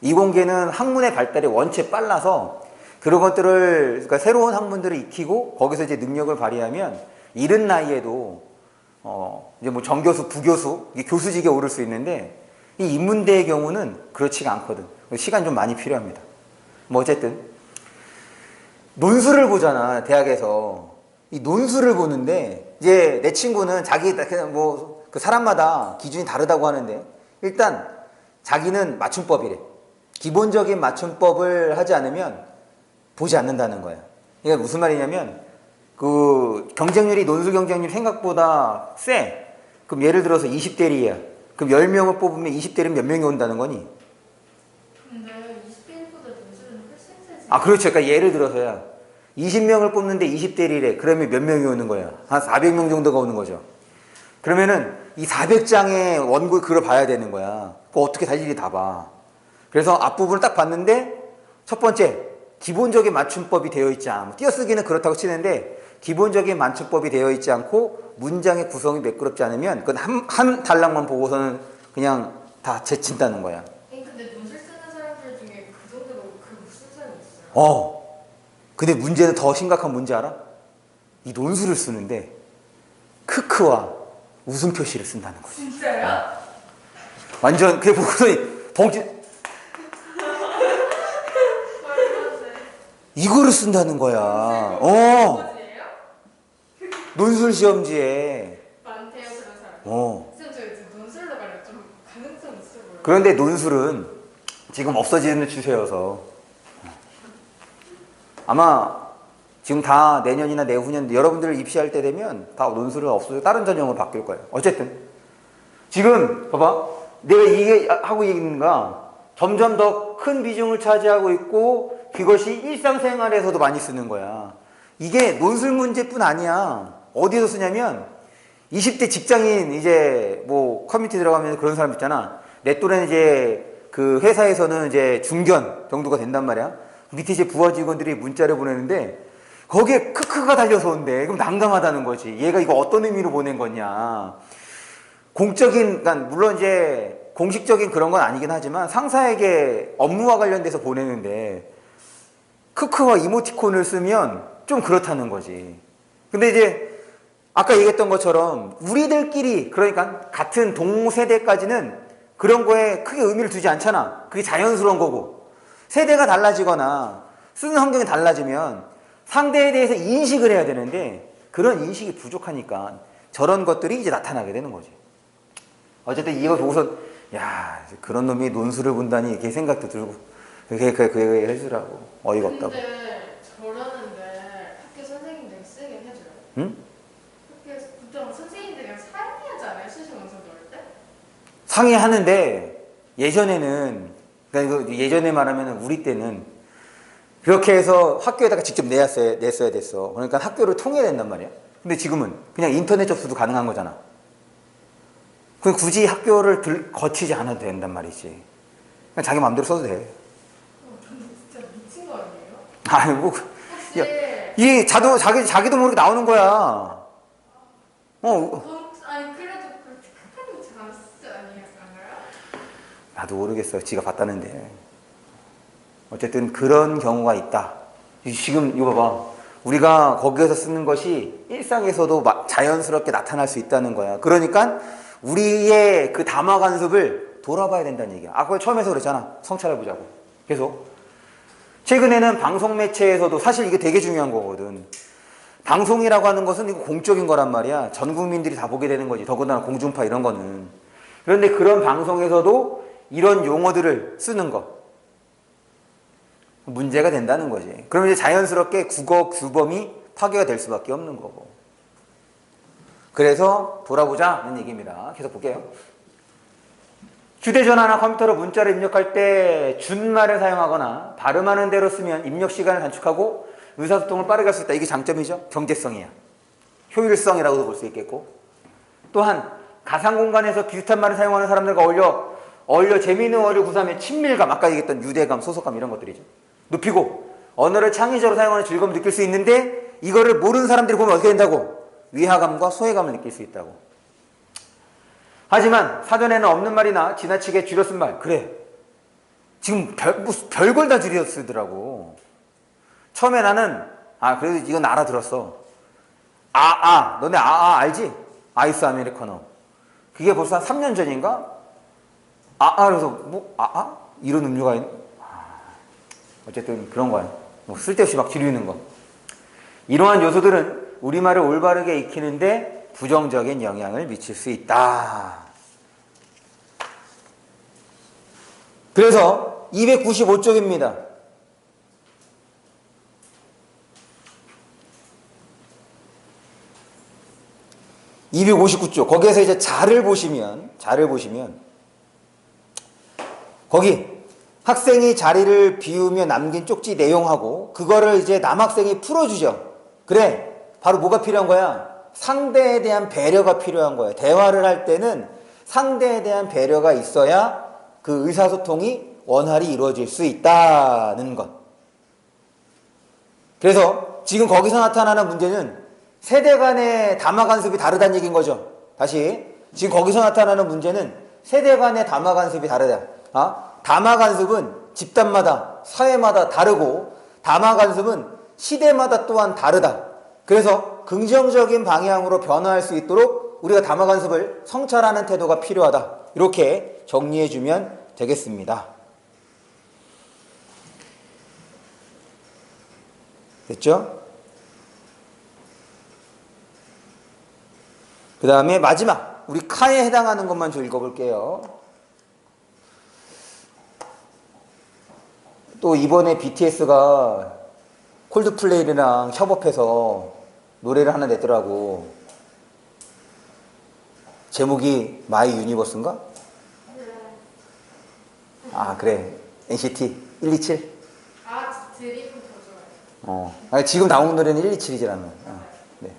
이공계는 학문의 발달이 원체 빨라서 그런 것들을, 그러니까 새로운 학문들을 익히고 거기서 이제 능력을 발휘하면 이른 나이에도 이제 뭐 정교수, 부교수, 이게 교수직에 오를 수 있는데, 이 인문대의 경우는 그렇지가 않거든. 시간이 좀 많이 필요합니다. 뭐 어쨌든 논술을 보잖아, 대학에서. 이 논술을 보는데 이제 내 친구는 자기 그냥 뭐 그 사람마다 기준이 다르다고 하는데, 일단 자기는 맞춤법이래. 기본적인 맞춤법을 하지 않으면 보지 않는다는 거야. 이게 무슨 말이냐면, 그 경쟁률이, 논술 경쟁률이 생각보다 세. 그럼 예를 들어서 20대 1이야. 그럼 10명을 뽑으면 20대 1은 몇 명이 온다는 거니? 근데 20대 1보다 논술은 훨씬 세지. 그렇죠. 그러니까 예를 들어서야 20명을 뽑는데 20대 1이래. 그러면 몇 명이 오는 거야? 한 400명 정도가 오는 거죠. 그러면은 이 400장의 원고 글을 봐야 되는 거야. 그거 어떻게 다 일일이 다 봐. 그래서 앞부분을 딱 봤는데 첫 번째 기본적인 맞춤법이 되어 있지 않아. 띄어쓰기는 그렇다고 치는데 기본적인 맞춤법이 되어 있지 않고 문장의 구성이 매끄럽지 않으면 그건 한 단락만 보고서는 그냥 다 제친다는 거야. 근데 논술 쓰는 사람들 중에 그 정도로 그 무슨 사람이 있어요? 근데 문제는 더 심각한 문제 알아? 이 논술을 쓰는데 크크와 웃음 표시를 쓴다는 거지. 진짜요? 완전 그게 보고서니 봉지 이거를 쓴다는 거야. 뭐지예요? 논술 시험지에. 많대요 그런 사람. 쌤 저 이제 논술로 가려 좀 가능성 있어 보여요. 그런데 논술은 지금 없어지는 추세여서 아마 지금 다 내년이나 내후년 여러분들 입시할 때 되면 다 논술은 없어져 다른 전형으로 바뀔 거예요. 어쨌든 지금 봐봐 내가 이게 하고 있는가 점점 더 큰 비중을 차지하고 있고 그것이 일상생활에서도 많이 쓰는 거야. 이게 논술 문제뿐 아니야. 어디서 쓰냐면 20대 직장인 이제 뭐 커뮤니티 들어가면 그런 사람 있잖아. 내 또래는 이제 그 회사에서는 이제 중견 정도가 된단 말이야. 밑에 이제 부하 직원들이 문자를 보내는데 거기에 크크가 달려서 온대. 그럼 난감하다는 거지. 얘가 이거 어떤 의미로 보낸 거냐. 공적인, 그러니까 물론 이제 공식적인 그런 건 아니긴 하지만 상사에게 업무와 관련돼서 보내는데 크크와 이모티콘을 쓰면 좀 그렇다는 거지. 근데 이제 아까 얘기했던 것처럼 우리들끼리 그러니까 같은 동세대까지는 그런 거에 크게 의미를 두지 않잖아. 그게 자연스러운 거고 세대가 달라지거나 쓰는 환경이 달라지면 상대에 대해서 인식을 해야 되는데 그런 인식이 부족하니까 저런 것들이 이제 나타나게 되는 거지. 어쨌든 이거 보고서 야 그런 놈이 논술을 본다니 이렇게 생각도 들고 그 얘기를 해주라고. 어이가 없다고. 근데 저러는데 학교 선생님들이 쓰긴 해줘요. 응? 학교에서 보통 선생님들이랑 상의하지 않아요? 수시 원서 넣을 때? 상의하는데 예전에는 그러니까 이거 예전에 말하면 우리 때는 그렇게 해서 학교에다가 직접 냈어야 됐어. 그러니까 학교를 통해야 된단 말이야. 근데 지금은 그냥 인터넷 접수도 가능한 거잖아. 그 굳이 학교를 거치지 않아도 된단 말이지. 그냥 자기 마음대로 써도 돼. 근데 진짜 미친 거 아니에요? 아니 뭐 혹시 야, 이 자기도 모르게 나오는 거야. 아니 그래도 그렇게 크게 잘 쓰지 않아요? 나도 모르겠어. 지가 봤다는데. 어쨌든 그런 경우가 있다. 지금 이거 봐봐. 우리가 거기에서 쓰는 것이 일상에서도 자연스럽게 나타날 수 있다는 거야. 그러니까 우리의 그 담화 관습을 돌아봐야 된다는 얘기야. 그걸 처음에서 그랬잖아. 성찰해보자고. 계속. 최근에는 방송 매체에서도 사실 이게 되게 중요한 거거든. 방송이라고 하는 것은 이거 공적인 거란 말이야. 전 국민들이 다 보게 되는 거지. 더군다나 공중파 이런 거는. 그런데 그런 방송에서도 이런 용어들을 쓰는 거. 문제가 된다는 거지. 그러면 이제 자연스럽게 국어 규범이 파괴가 될 수밖에 없는 거고. 그래서 돌아보자는 얘기입니다. 계속 볼게요. 휴대전화나 컴퓨터로 문자를 입력할 때 준말을 사용하거나 발음하는 대로 쓰면 입력 시간을 단축하고 의사소통을 빠르게 할 수 있다. 이게 장점이죠. 경제성이야. 효율성이라고도 볼 수 있겠고. 또한 가상 공간에서 비슷한 말을 사용하는 사람들과 어울려 재미있는 어휘를 구사하면 친밀감, 아까 얘기했던 유대감, 소속감 이런 것들이죠. 높이고 언어를 창의적으로 사용하는 즐거움을 느낄 수 있는데 이거를 모르는 사람들이 보면 어떻게 된다고? 위화감과 소외감을 느낄 수 있다고. 하지만 사전에는 없는 말이나 지나치게 줄여 쓴 말, 그래. 지금 별걸 다 줄여 쓰더라고. 처음에 나는 그래도 이건 알아들었어. 너네 알지? 아이스 아메리카노. 그게 벌써 한 3년 전인가? 그래서 뭐 이런 음료가 있는. 어쨌든 그런 거야. 뭐 쓸데없이 막 줄이는 거. 이러한 요소들은 우리말을 올바르게 익히는데 부정적인 영향을 미칠 수 있다. 그래서 295쪽입니다. (259쪽) 거기에서 이제 자를 보시면 거기 학생이 자리를 비우며 남긴 쪽지 내용하고 그거를 이제 남학생이 풀어주죠. 그래, 바로 뭐가 필요한 거야? 상대에 대한 배려가 필요한 거예요. 대화를 할 때는 상대에 대한 배려가 있어야 그 의사소통이 원활히 이루어질 수 있다는 것. 그래서 지금 거기서 나타나는 문제는 세대 간의 담화 간섭이 다르다는 얘기인 거죠. 다시. 지금 거기서 나타나는 문제는 세대 간의 담화 간섭이 다르다. 담화 간섭은 집단마다, 사회마다 다르고, 담화 간섭은 시대마다 또한 다르다. 그래서 긍정적인 방향으로 변화할 수 있도록 우리가 담화 간섭을 성찰하는 태도가 필요하다. 이렇게 정리해주면 되겠습니다. 됐죠? 그 다음에 마지막 우리 카에 해당하는 것만 좀 읽어볼게요. 또 이번에 BTS가 콜드플레이랑 협업해서 노래를 하나 냈더라고. 제목이 마이 유니버스인가? 아 그래 NCT 127. 드림은 더 좋아요. 아니, 지금 나온 노래는 127이잖아. 네.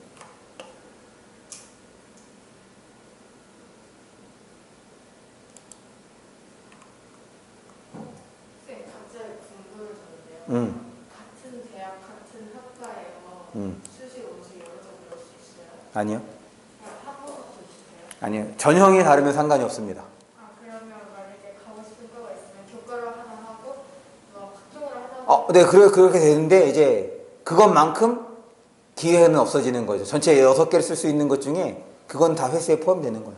쌤, 갑자기 궁금해졌는데요. 같은 대학, 같은 학과에요. 수시, 오시 여러 점 배울 수 있어요? 아니요. 학부모도 있으세요? 아니요. 전형이 다르면 상관이 없습니다. 그러면 만약에 가고 싶은 과가 있으면 교과로 하나 하고 학종으로 하나 하고 네, 그렇게 되는데 이제 그것만큼 기회는 없어지는 거죠. 전체 6개를 쓸 수 있는 것 중에 그건 다 횟수에 포함되는 거예요.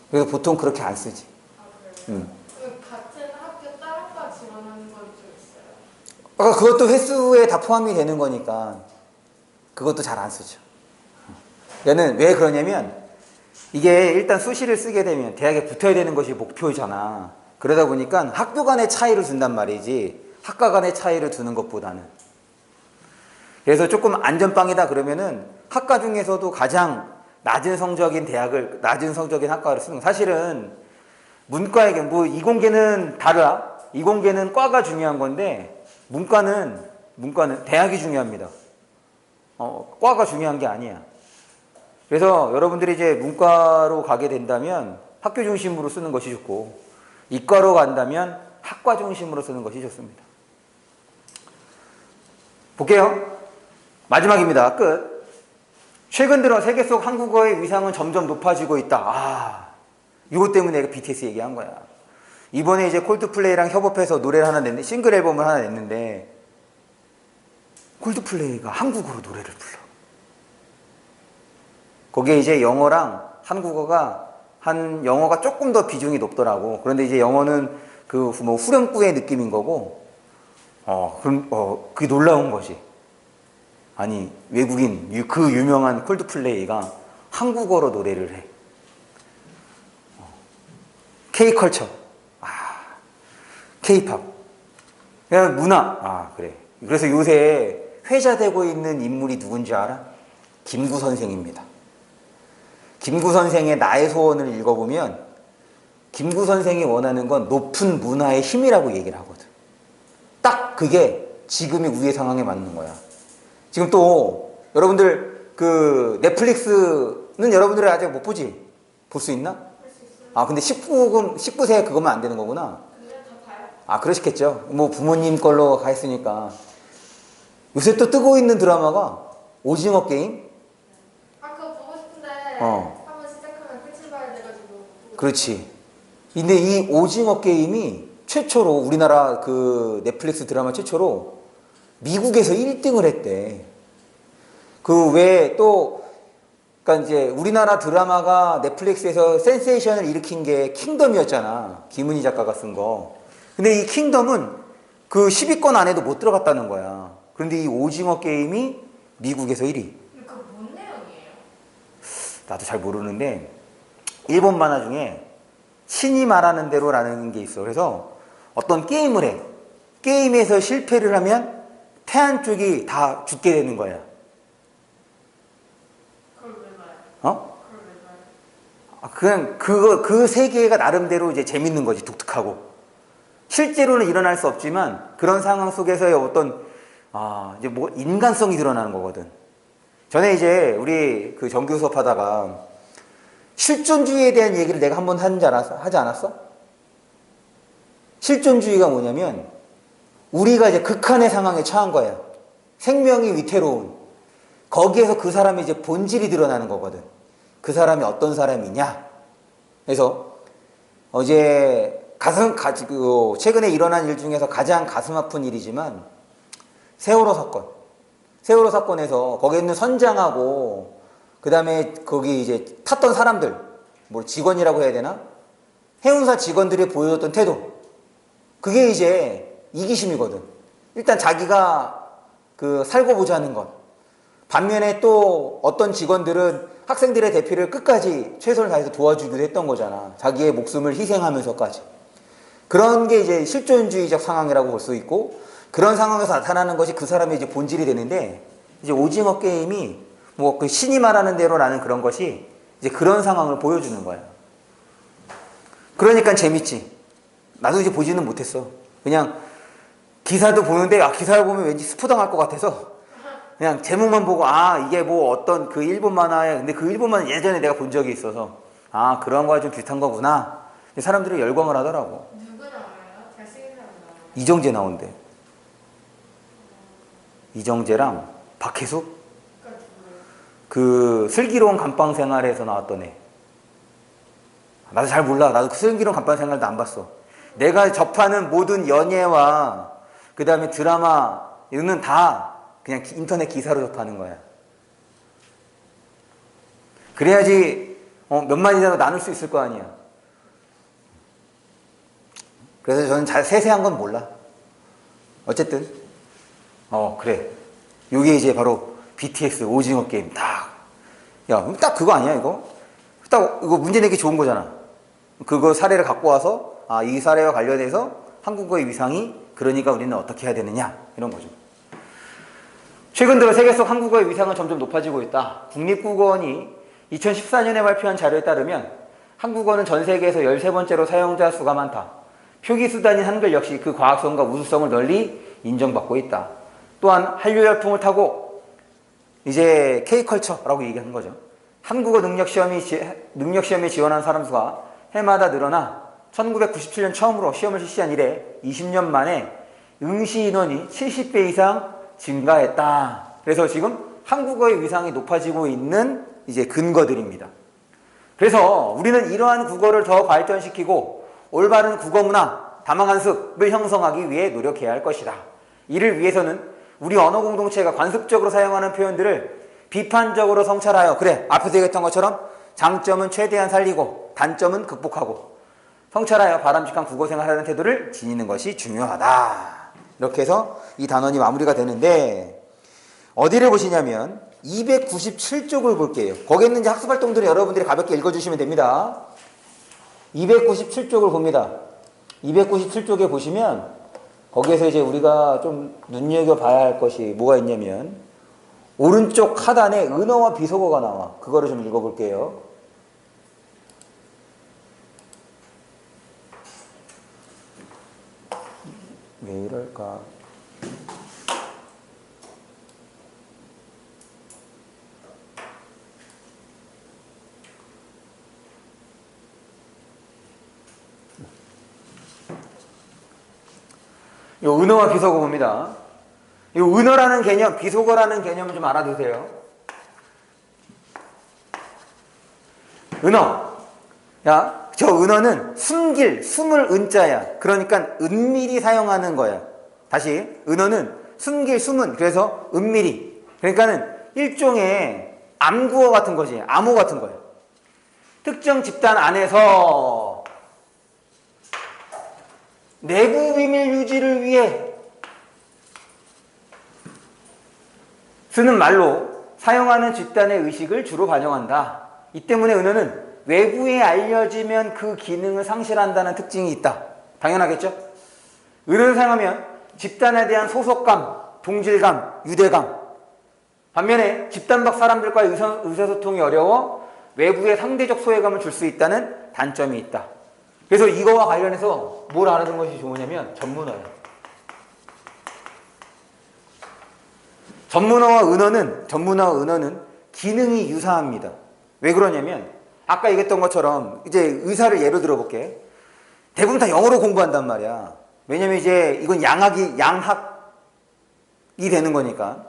그래서 보통 그렇게 안 쓰지. 그래요? 그럼 같은 학교 다른 과 지원하는 건 좀 있어요? 그것도 횟수에 다 포함이 되는 거니까 그것도 잘 안 쓰죠. 얘는 왜 그러냐면 이게 일단 수시를 쓰게 되면 대학에 붙어야 되는 것이 목표잖아. 그러다 보니까 학교 간의 차이를 준단 말이지 학과 간의 차이를 두는 것보다는. 그래서 조금 안전빵이다 그러면은 학과 중에서도 가장 낮은 성적인 대학을, 낮은 성적인 학과를 쓰는 거. 사실은 문과에게 뭐 이공계는 다르다. 이공계는 과가 중요한 건데 문과는 대학이 중요합니다. 과가 중요한 게 아니야. 그래서 여러분들이 이제 문과로 가게 된다면 학교 중심으로 쓰는 것이 좋고 이과로 간다면 학과 중심으로 쓰는 것이 좋습니다. 볼게요. 마지막입니다. 끝. 최근 들어 세계 속 한국어의 위상은 점점 높아지고 있다. 이것 때문에 내가 BTS 얘기한 거야. 이번에 이제 콜드플레이랑 협업해서 노래를 하나 냈는데 싱글 앨범을 하나 냈는데 콜드플레이가 한국어로 노래를 불러. 거기에 이제 영어랑 한국어가 영어가 조금 더 비중이 높더라고. 그런데 이제 영어는 그 뭐 후렴구의 느낌인 거고, 그게 놀라운 거지. 아니 외국인 그 유명한 콜드플레이가 한국어로 노래를 해. K컬처, K팝, 그냥 문화. 그래. 그래서 요새 회자되고 있는 인물이 누군지 알아? 김구 선생입니다. 김구 선생의 나의 소원을 읽어보면 김구 선생이 원하는 건 높은 문화의 힘이라고 얘기를 하거든. 딱 그게 지금의 우리의 상황에 맞는 거야. 지금 또 여러분들 그 넷플릭스는 여러분들이 아직 못 보지? 볼 수 있나? 할 수 있어요? 근데 19세 그거만 안 되는 거구나. 근데 다 봐요? 그러시겠죠. 뭐 부모님 걸로 가 있으니까. 요새 또 뜨고 있는 드라마가 오징어 게임? 그거 보고 싶은데 한번 시작하면 끝을 봐야 돼가지고. 그렇지. 근데 이 오징어 게임이 최초로 우리나라 그 넷플릭스 드라마 최초로 미국에서 1등을 했대. 그 외에 또 그러니까 이제 우리나라 드라마가 넷플릭스에서 센세이션을 일으킨 게 킹덤이었잖아. 김은희 작가가 쓴 거. 근데 이 킹덤은 그 10위권 안에도 못 들어갔다는 거야. 그런데 이 오징어 게임이 미국에서 1위. 근데 그거 뭔 내용이에요? 나도 잘 모르는데 일본 만화 중에 신이 말하는 대로라는 게 있어. 그래서 어떤 게임을 해. 게임에서 실패를 하면 태안 쪽이 다 죽게 되는 거야. 그걸 왜 봐요? 그걸 왜 봐요? 그냥 그 세계가 나름대로 이제 재밌는 거지. 독특하고. 실제로는 일어날 수 없지만 그런 상황 속에서의 어떤 이제 뭐 인간성이 드러나는 거거든. 전에 이제 우리 그 정규 수업하다가 실존주의에 대한 얘기를 내가 한번 하지 않았어? 실존주의가 뭐냐면 우리가 이제 극한의 상황에 처한 거야. 생명이 위태로운. 거기에서 그 사람의 이제 본질이 드러나는 거거든. 그 사람이 어떤 사람이냐. 그래서 어제 최근에 일어난 일 중에서 가장 가슴 아픈 일이지만 세월호 사건. 세월호 사건에서 거기에 있는 선장하고 그 다음에 거기 이제 탔던 사람들, 뭐 직원이라고 해야 되나? 해운사 직원들이 보여줬던 태도. 그게 이제 이기심이거든. 일단 자기가 그 살고 보자는 것. 반면에 또 어떤 직원들은 학생들의 대피를 끝까지 최선을 다해서 도와주기도 했던 거잖아. 자기의 목숨을 희생하면서까지. 그런 게 이제 실존주의적 상황이라고 볼 수 있고, 그런 상황에서 나타나는 것이 그 사람의 이제 본질이 되는데, 이제 오징어 게임이 뭐 그 신이 말하는 대로라는 그런 것이 이제 그런 상황을 보여주는 거야. 그러니까 재밌지. 나도 이제 보지는 못했어. 그냥 기사도 보는데, 기사를 보면 왠지 스포 당할 것 같아서 그냥 제목만 보고, 이게 뭐 어떤 그 일본 만화에, 근데 그 일본 만화 예전에 내가 본 적이 있어서, 그런 거와 좀 비슷한 거구나. 사람들이 열광을 하더라고. 누구 나와요? 잘생긴 사람 나와요? 이정재 나온대. 이정재랑 박혜숙? 그러니까 누구예요? 그 슬기로운 감방 생활에서 나왔던 애. 나도 잘 몰라. 나도 그 슬기로운 감방 생활도 안 봤어. 내가 접하는 모든 연예와 그 다음에 드라마 이거는 다 그냥 인터넷 기사로 접하는 거야. 그래야지 몇 마디라도 나눌 수 있을 거 아니야. 그래서 저는 잘 세세한 건 몰라. 어쨌든 그래. 요게 이제 바로 BTS 오징어 게임 딱. 야, 딱 그거 아니야 이거? 딱 이거 문제 내기 좋은 거잖아. 그거 사례를 갖고 와서 이 사례와 관련해서 한국어의 위상이, 그러니까 우리는 어떻게 해야 되느냐 이런 거죠. 최근 들어 세계 속 한국어의 위상은 점점 높아지고 있다. 국립국어원이 2014년에 발표한 자료에 따르면 한국어는 전 세계에서 13번째로 사용자 수가 많다. 표기 수단인 한글 역시 그 과학성과 우수성을 널리 인정받고 있다. 또한 한류 열풍을 타고 이제 K컬처라고 얘기한 거죠. 한국어 능력시험에 지원한 사람 수가 해마다 늘어나 1997년 처음으로 시험을 실시한 이래 20년 만에 응시 인원이 70배 이상 증가했다. 그래서 지금 한국어의 위상이 높아지고 있는 이제 근거들입니다. 그래서 우리는 이러한 국어를 더 발전시키고 올바른 국어 문화, 다망한 습을 형성하기 위해 노력해야 할 것이다. 이를 위해서는 우리 언어 공동체가 관습적으로 사용하는 표현들을 비판적으로 성찰하여, 그래, 앞에서 얘기했던 것처럼 장점은 최대한 살리고 단점은 극복하고 성찰하여 바람직한 국어 생활하는 태도를 지니는 것이 중요하다. 이렇게 해서 이 단원이 마무리가 되는데, 어디를 보시냐면 297쪽을 볼게요. 거기에 있는 학습활동들을 여러분들이 가볍게 읽어주시면 됩니다. 297쪽을 봅니다. 297쪽에 보시면 거기에서 이제 우리가 좀 눈여겨봐야 할 것이 뭐가 있냐면, 오른쪽 하단에 은어와 비속어가 나와. 그거를 좀 읽어볼게요. 왜 이럴까? 이 은어와 비속어 봅니다. 이 은어라는 개념, 비속어라는 개념을 좀 알아두세요. 은어. 야, 저 은어는 숨을 은자야. 그러니까 은밀히 사용하는 거야. 다시, 은어는 숨은, 그래서 은밀히. 그러니까는 일종의 암구어 같은 거지. 암호 같은 거야. 특정 집단 안에서 내부 비밀 유지를 위해 쓰는 말로 사용하는 집단의 의식을 주로 반영한다. 이 때문에 은어는 외부에 알려지면 그 기능을 상실한다는 특징이 있다. 당연하겠죠? 은어를 사용하면 집단에 대한 소속감, 동질감, 유대감. 반면에 집단 밖 사람들과의 의사소통이 어려워 외부에 상대적 소외감을 줄 수 있다는 단점이 있다. 그래서 이거와 관련해서 뭘 알아두는 것이 좋으냐면 전문어예요. 전문어와 은어는 기능이 유사합니다. 왜 그러냐면 아까 얘기했던 것처럼 이제 의사를 예로 들어볼게. 대부분 다 영어로 공부한단 말이야. 왜냐면 이제 이건 양학이 되는 거니까.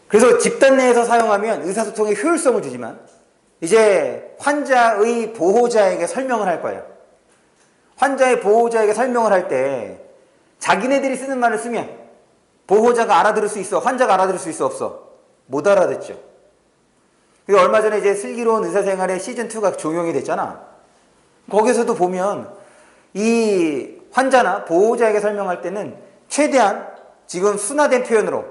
그래서 집단 내에서 사용하면 의사소통에 효율성을 주지만 이제 환자의 보호자에게 설명을 할 거예요. 환자의 보호자에게 설명을 할 때 자기네들이 쓰는 말을 쓰면 보호자가 알아들을 수 있어? 환자가 알아들을 수 있어? 없어? 못 알아듣죠. 그리고 얼마 전에 이제 슬기로운 의사생활의 시즌2가 종영이 됐잖아. 거기서도 보면 이 환자나 보호자에게 설명할 때는 최대한 지금 순화된 표현으로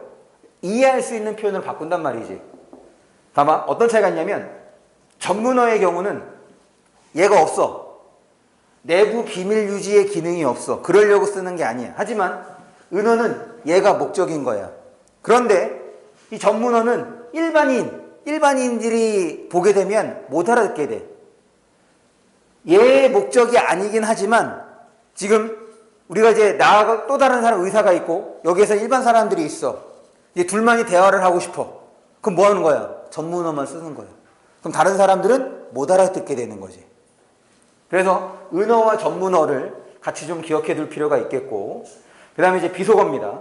이해할 수 있는 표현을 바꾼단 말이지. 다만 어떤 차이가 있냐면 전문어의 경우는 얘가 없어. 내부 비밀 유지의 기능이 없어. 그러려고 쓰는 게 아니야. 하지만 은어는 얘가 목적인 거야. 그런데 이 전문어는 일반인들이 보게 되면 못 알아듣게 돼. 얘의 목적이 아니긴 하지만 지금 우리가 이제 나하고 또 다른 사람 의사가 있고 여기에서 일반 사람들이 있어. 이제 둘만이 대화를 하고 싶어. 그럼 뭐 하는 거야? 전문어만 쓰는 거야. 그럼 다른 사람들은 못 알아듣게 되는 거지. 그래서 은어와 전문어를 같이 좀 기억해 둘 필요가 있겠고, 그 다음에 이제 비속어입니다.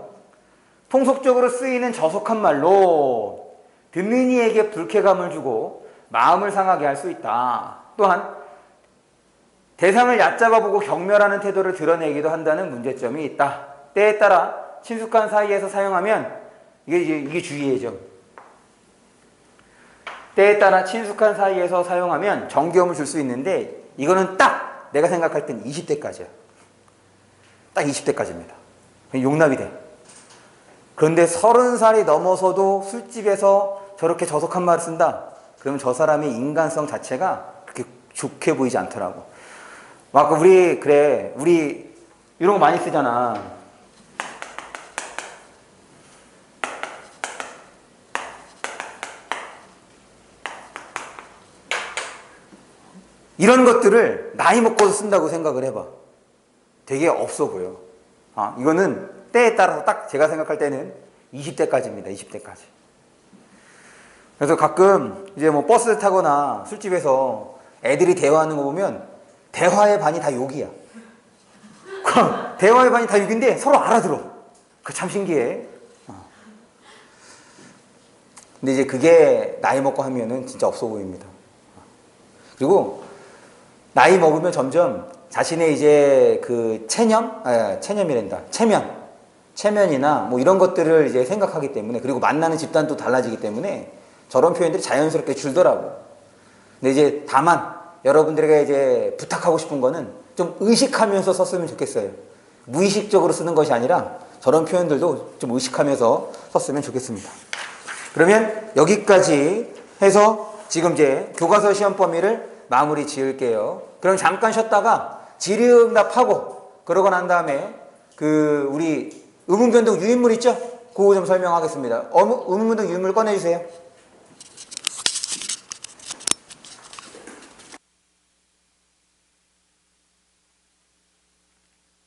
통속적으로 쓰이는 저속한 말로 듣는 이에게 불쾌감을 주고 마음을 상하게 할 수 있다. 또한 대상을 얕잡아보고 경멸하는 태도를 드러내기도 한다는 문제점이 있다. 때에 따라 친숙한 사이에서 사용하면 이게 주의의 점. 때에 따라 친숙한 사이에서 사용하면 정겨움을 줄 수 있는데 이거는 딱 내가 생각할 땐 20대까지야. 딱 20대까지입니다. 용납이 돼. 그런데 30살이 넘어서도 술집에서 저렇게 저속한 말을 쓴다? 그러면 저 사람의 인간성 자체가 그렇게 좋게 보이지 않더라고. 아까 우리 이런 거 많이 쓰잖아. 이런 것들을 나이 먹고서 쓴다고 생각을 해봐. 되게 없어 보여. 이거는 때에 따라서 딱 제가 생각할 때는 20대까지입니다. 20대까지. 그래서 가끔 이제 뭐 버스 타거나 술집에서 애들이 대화하는 거 보면 대화의 반이 다 욕이야. 대화의 반이 다 욕인데 서로 알아들어. 그 참 신기해. 근데 이제 그게 나이 먹고 하면은 진짜 없어 보입니다. 그리고 나이 먹으면 점점 자신의 이제 그 체면이나 뭐 이런 것들을 이제 생각하기 때문에, 그리고 만나는 집단도 달라지기 때문에 저런 표현들이 자연스럽게 줄더라고. 근데 이제 다만 여러분들에게 이제 부탁하고 싶은 거는 좀 의식하면서 썼으면 좋겠어요. 무의식적으로 쓰는 것이 아니라 저런 표현들도 좀 의식하면서 썼으면 좋겠습니다. 그러면 여기까지 해서 지금 이제 교과서 시험 범위를 마무리 지을게요. 그럼 잠깐 쉬었다가 질의응답하고 그러고 난 다음에 우리 의문변동 유인물 있죠? 그거 좀 설명하겠습니다. 의문변동 유인물 꺼내주세요.